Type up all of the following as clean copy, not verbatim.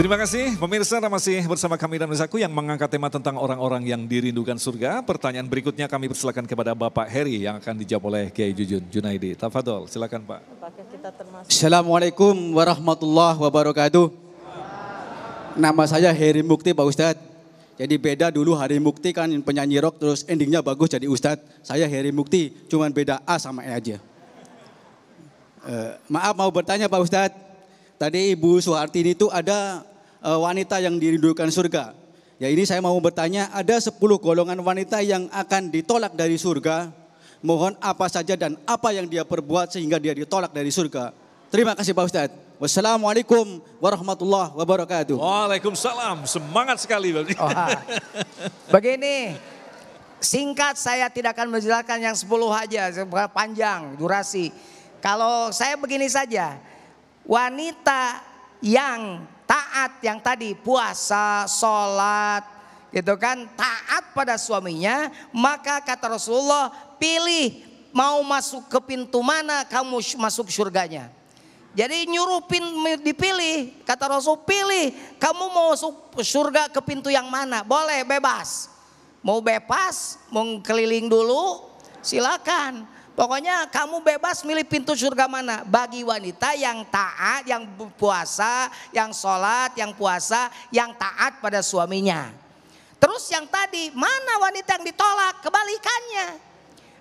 Terima kasih pemirsa, masih bersama kami dan Misaku yang mengangkat tema tentang orang-orang yang dirindukan surga. Pertanyaan berikutnya kami persilakan kepada Bapak Heri yang akan dijawab oleh Kiai Jujun Junaidi. Tafadol, silakan Pak. Assalamualaikum warahmatullahi wabarakatuh. Nama saya Heri Mukti Pak Ustadz. Jadi beda dulu Heri Mukti kan penyanyi rock terus endingnya bagus jadi Ustadz. Saya Heri Mukti cuman beda A sama E aja. Maaf mau bertanya Pak Ustadz. Tadi Ibu Suhartini itu ada wanita yang dirindukan surga. Ya ini saya mau bertanya, ada 10 golongan wanita yang akan ditolak dari surga. Mohon apa saja dan apa yang dia perbuat sehingga dia ditolak dari surga. Terima kasih Pak Ustadz. Wassalamualaikum warahmatullahi wabarakatuh. Waalaikumsalam, semangat sekali. Begini, singkat saya tidak akan menjelaskan yang 10 aja, panjang durasi. Kalau saya begini saja, wanita yang taat yang tadi puasa, sholat, gitu kan, taat pada suaminya, maka kata Rasulullah, pilih mau masuk ke pintu mana kamu masuk surganya. Jadi nyuruh dipilih, kata Rasul pilih kamu mau masuk surga ke pintu yang mana, boleh bebas. Mau bebas, mau keliling dulu, silakan. Pokoknya kamu bebas milih pintu surga mana. Bagi wanita yang taat, yang puasa, yang sholat, yang puasa, yang taat pada suaminya. Terus yang tadi, mana wanita yang ditolak? Kebalikannya.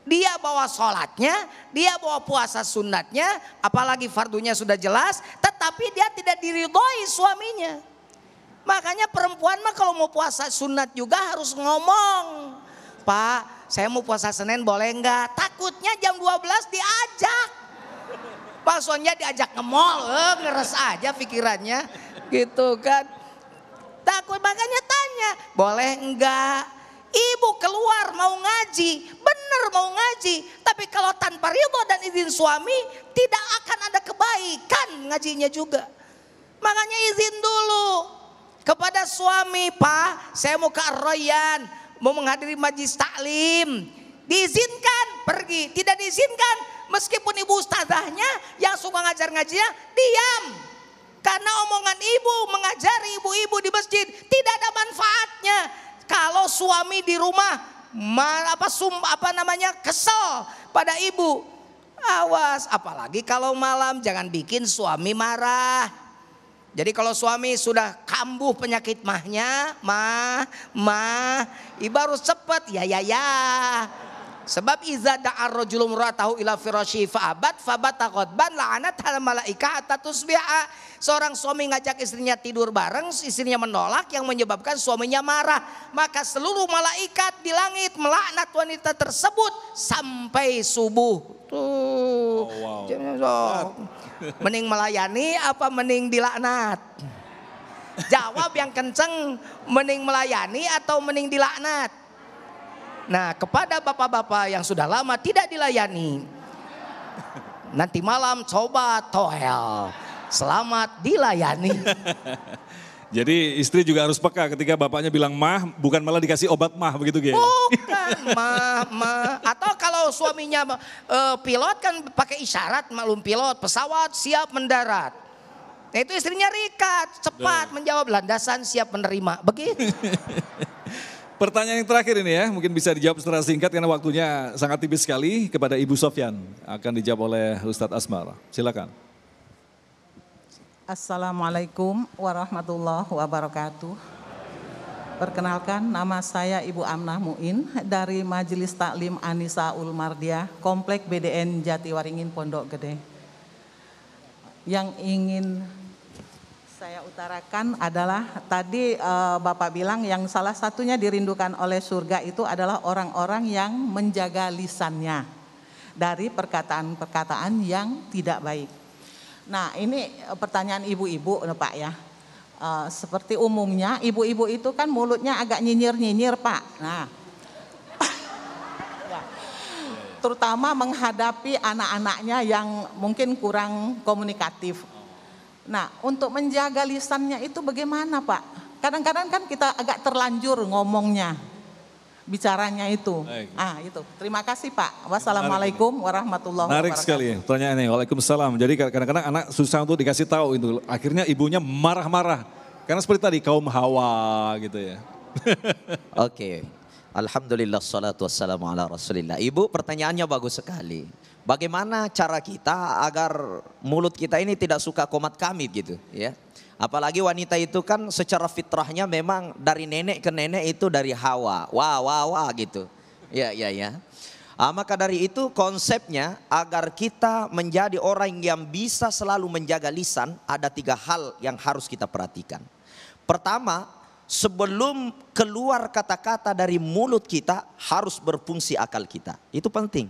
Dia bawa sholatnya, dia bawa puasa sunatnya, apalagi fardunya sudah jelas, tetapi dia tidak diridhoi suaminya. Makanya perempuan mah kalau mau puasa sunat juga harus ngomong. Pak, saya mau puasa Senin boleh enggak? Takutnya jam 12 diajak. Maksudnya diajak nge-mall, ngeres aja pikirannya. Gitu kan. Takut makanya tanya, boleh enggak? Ibu keluar mau ngaji, bener mau ngaji. Tapi kalau tanpa ridho dan izin suami, tidak akan ada kebaikan ngajinya juga. Makanya izin dulu kepada suami, Pak saya mau ke Ar-Rayyan, mau menghadiri majlis taklim, diizinkan pergi, tidak diizinkan meskipun ibu ustazahnya yang suka ngajar ngajinya diam, karena omongan ibu mengajari ibu-ibu di masjid tidak ada manfaatnya. Kalau suami di rumah kesel pada ibu, awas, apalagi kalau malam jangan bikin suami marah. Jadi kalau suami sudah kambuh penyakit mahnya, ibu harus cepat ya. Sebab iza da'ar rajulum ratahu ila firasyi fa'abat fabata qadban la'anat hal malaika hatta tusbiha. Seorang suami ngajak istrinya tidur bareng, istrinya menolak yang menyebabkan suaminya marah. Maka seluruh malaikat di langit melaknat wanita tersebut sampai subuh. Tuh. Oh, wow. Mending melayani apa mending dilaknat? Jawab yang kenceng, mending melayani atau mending dilaknat? Nah, kepada bapak-bapak yang sudah lama tidak dilayani, nanti malam coba toel, selamat dilayani. Jadi istri juga harus peka ketika bapaknya bilang mah, bukan malah dikasih obat mah begitu Gaya? Bukan mah. Atau kalau suaminya pilot kan pakai isyarat, maklum pilot, pesawat siap mendarat. Nah itu istrinya rikat, cepat menjawab, landasan siap menerima, begitu. Pertanyaan yang terakhir ini ya, mungkin bisa dijawab secara singkat karena waktunya sangat tipis sekali, kepada Ibu Sofyan. Akan dijawab oleh Ustadz Asmar. Silakan. Assalamualaikum warahmatullahi wabarakatuh. Perkenalkan, nama saya Ibu Amnah Muin dari Majelis Taklim Anisaul Mardiah, Komplek BDN Jatiwaringin Pondok Gede. Yang ingin saya utarakan adalah tadi Bapak bilang yang salah satunya dirindukan oleh surga itu adalah orang-orang yang menjaga lisannya dari perkataan-perkataan yang tidak baik. Nah ini pertanyaan ibu-ibu Pak ya. Seperti umumnya ibu-ibu itu kan mulutnya agak nyinyir-nyinyir Pak. Nah terutama menghadapi anak-anaknya yang mungkin kurang komunikatif. Nah untuk menjaga lisannya itu bagaimana Pak? Kadang-kadang kan kita agak terlanjur ngomongnya, bicaranya itu. Itu. Terima kasih Pak. Wassalamualaikum warahmatullahi wabarakatuh. Menarik sekali pertanyaannya. Waalaikumsalam. Jadi kadang-kadang anak susah untuk dikasih tahu itu. Akhirnya ibunya marah-marah. Karena seperti tadi kaum Hawa gitu ya. Oke. Alhamdulillah salatu wassalamu ala rasulillah. Ibu, pertanyaannya bagus sekali. Bagaimana cara kita agar mulut kita ini tidak suka komat kamit gitu ya. Apalagi wanita itu kan secara fitrahnya memang dari nenek ke nenek itu dari Hawa. Wah gitu. Ya. Maka dari itu konsepnya agar kita menjadi orang yang bisa selalu menjaga lisan, ada 3 hal yang harus kita perhatikan. Pertama, sebelum keluar kata-kata dari mulut kita harus berfungsi akal kita. Itu penting.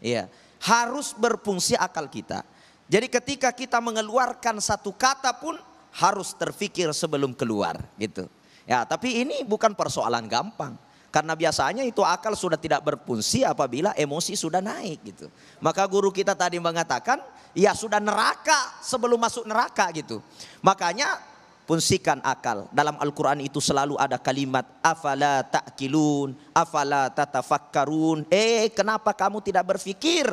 Iya, harus berfungsi akal kita. Jadi ketika kita mengeluarkan satu kata pun harus terfikir sebelum keluar gitu. Ya, tapi ini bukan persoalan gampang. Karena biasanya itu akal sudah tidak berfungsi apabila emosi sudah naik gitu. Maka guru kita tadi mengatakan, ya sudah neraka sebelum masuk neraka gitu. Makanya fungsikan akal. Dalam Al-Quran itu selalu ada kalimat afala ta'kilun, afala tatafakkarun. Kenapa kamu tidak berpikir?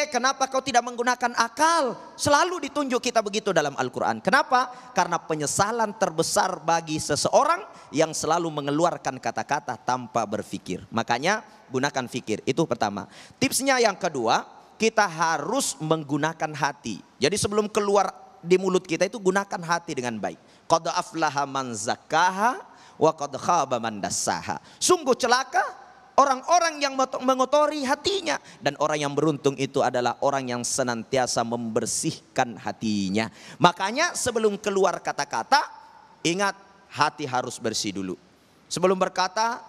Kenapa kau tidak menggunakan akal? Selalu ditunjuk kita begitu dalam Al-Quran. Kenapa? Karena penyesalan terbesar bagi seseorang yang selalu mengeluarkan kata-kata tanpa berpikir. Makanya gunakan fikir, itu pertama. Tipsnya yang kedua, kita harus menggunakan hati. Jadi sebelum keluar di mulut kita itu gunakan hati dengan baik. Qad aflaha man zakkaha wa qad khaba man dassaha. Sungguh celaka orang-orang yang mengotori hatinya, dan orang yang beruntung itu adalah orang yang senantiasa membersihkan hatinya. Makanya sebelum keluar kata-kata, ingat hati harus bersih dulu. Sebelum berkata,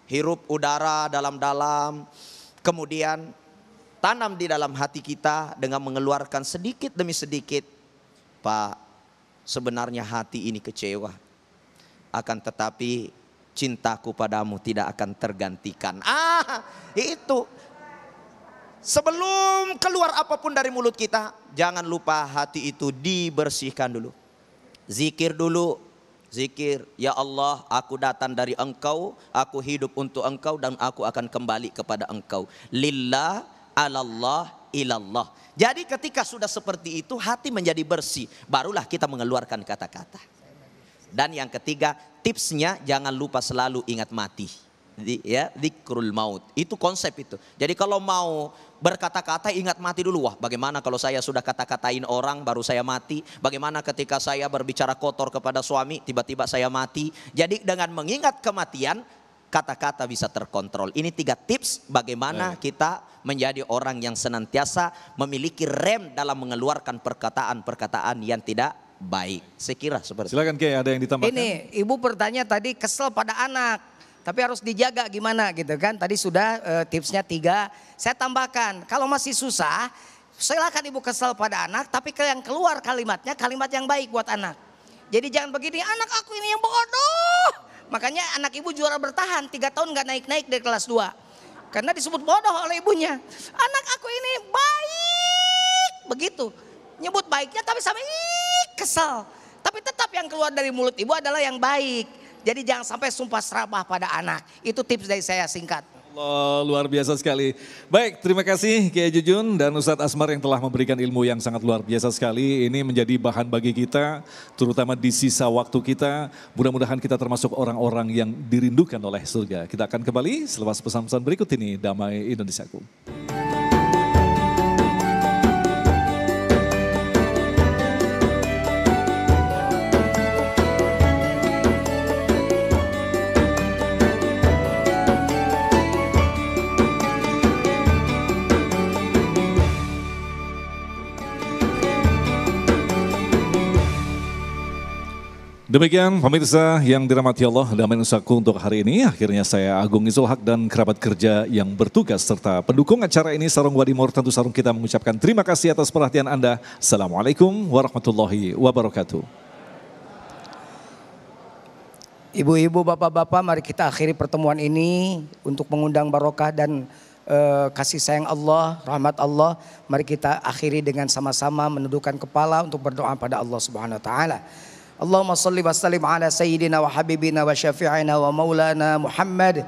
hirup udara dalam-dalam, kemudian tanam di dalam hati kita dengan mengeluarkan sedikit demi sedikit. Pak, sebenarnya hati ini kecewa, akan tetapi cintaku padamu tidak akan tergantikan. Itu. Sebelum keluar apapun dari mulut kita, jangan lupa hati itu dibersihkan dulu. Zikir dulu. Zikir, ya Allah, aku datang dari Engkau, aku hidup untuk Engkau, dan aku akan kembali kepada Engkau. Lillah, alallah, ilallah. Jadi ketika sudah seperti itu, hati menjadi bersih, barulah kita mengeluarkan kata-kata. Dan yang ketiga, tipsnya jangan lupa selalu ingat mati. Ya, dzikrul maut. Itu konsep itu. Jadi kalau mau berkata-kata ingat mati dulu. Wah, bagaimana kalau saya sudah kata-katain orang baru saya mati? Bagaimana ketika saya berbicara kotor kepada suami tiba-tiba saya mati? Jadi dengan mengingat kematian, kata-kata bisa terkontrol. Ini 3 tips bagaimana kita menjadi orang yang senantiasa memiliki rem dalam mengeluarkan perkataan-perkataan yang tidak baik. Saya kira seperti itu. Silakan Kiai, ada yang ditambahkan? Ini ibu bertanya tadi kesel pada anak, tapi harus dijaga gimana gitu kan. Tadi sudah tipsnya 3. Saya tambahkan, kalau masih susah, silakan ibu kesel pada anak, tapi yang keluar kalimatnya kalimat yang baik buat anak. Jadi jangan begini, anak aku ini yang bodoh. Makanya anak ibu juara bertahan 3 tahun gak naik-naik dari kelas 2. Karena disebut bodoh oleh ibunya. Anak aku ini baik. Begitu. Nyebut baiknya tapi sampai kesel. Tapi tetap yang keluar dari mulut ibu adalah yang baik. Jadi jangan sampai sumpah serapah pada anak. Itu tips dari saya singkat. Allah, luar biasa sekali. Baik, terima kasih Kiai Jujun dan Ustadz Asmar yang telah memberikan ilmu yang sangat luar biasa sekali. Ini menjadi bahan bagi kita, terutama di sisa waktu kita. Mudah-mudahan kita termasuk orang-orang yang dirindukan oleh surga. Kita akan kembali selepas pesan-pesan berikut ini. Damai Indonesiaku. Demikian pemirsa yang dirahmati Allah, Damai Indonesiaku untuk hari ini. Akhirnya saya Agung Izul Haq dan kerabat kerja yang bertugas serta pendukung acara ini Sarung Wadimor tentu sarung kita mengucapkan terima kasih atas perhatian Anda. Assalamualaikum warahmatullahi wabarakatuh. Ibu-ibu, bapak-bapak, mari kita akhiri pertemuan ini untuk mengundang barokah dan kasih sayang Allah, rahmat Allah. Mari kita akhiri dengan sama-sama menundukkan kepala untuk berdoa pada Allah Subhanahu wa taala. Allahumma salli wa sallim ala sayyidina wa habibina wa syafi'ina wa maulana Muhammad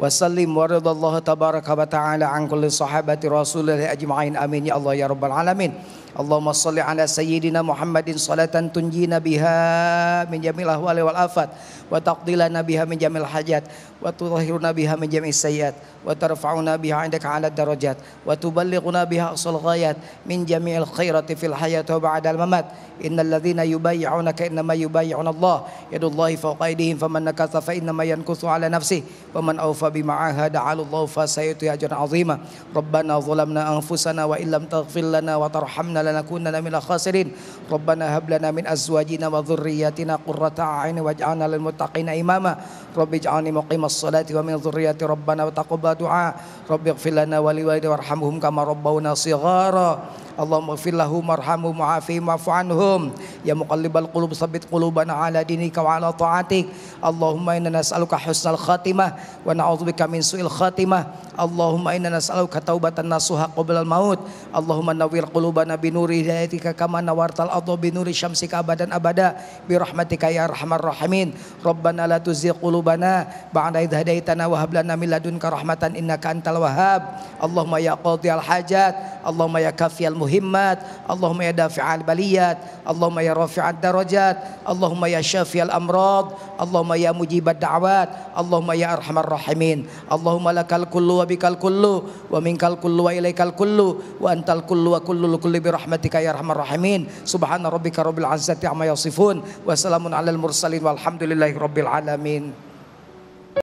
wa sallim wa ridallahu tabaraka wa ta'ala an kulli sahabati rasulillah ajma'in amin ya Allah ya rabbal alamin. Allahumma salli ala sayyidina Muhammadin salatan tunjina biha min jamil ahwali wal afat wa taqdilana biha min jamil hajat wa tutahhiruna biha min jamil sayyat wa tarfa'una biha 'indaka 'ala darajat wa tuballighuna biha aqsal ghayat min jami'il khairati fil hayati wa ba'dal mamat. Innal ladzina yubayyi'unaka innama yubayyi'una Allah yadullahi fawqa aydihim faman nakatha fa innama yankuthu 'ala nafsihi wa man awfa bima 'ahada 'ala Allah fa sayu'ti ajran 'azima. Rabbana zalamna anfusana wa illam taghfir lana wa tarhamna lanakunanna minal khasirin. Rabbana hab lana min azwajina wa dhurriyyatina qurrata a'yun waj'alna lil muttaqina imama. Rabbi ij'alni muqimas salati wa min dhurriyyati rabbana wa taqabbal du'a. Rabbi ighfir lana wa liwalidayna warhamhum kama rabbawna shighara. Allahumma ighfir lahum warhamhum wa'afihim wa'fu anhum. Ya muqallibal qulub tsabbit qulubana 'ala dinika wa 'ala ta'atik. Allahumma inna nas'aluka husnal khatimah wa na'udzubika min su'il khatimah. Allahumma inna nas'aluka taubatan nasuha qablal maut. Allahumma nawwir qulubana bi nuri hidayatika kama nawartal ardha bi nuri syamsika abadan abada bi rahmatika ya arhamar rahimin. Rabbana la tuzigh qulubana ba'da idh hadaitana wa hab lana min ladunka rahmatan innaka antal wahhab. Allahumma ya qadhiyal hajat, Allahumma ya kafiyal muhimmat, Allahumma ya dafi'al baliyat, Allahumma ya rafi'ad darajat, Allahumma ya syafiyal amrad, Allahumma ya mujibad da'wat, Allahumma ya arhamar rahimin. Allahumma lakal kullu wa bikal kullu wa minkal kullu wa ilaikal kullu wa antal kullu wa kullu kulli bi rahmatika ya arhamar rahimin. Subhana rabbika rabbil izzati amma yasifun wa salamun alal mursalin walhamdulillahi rabbil alamin.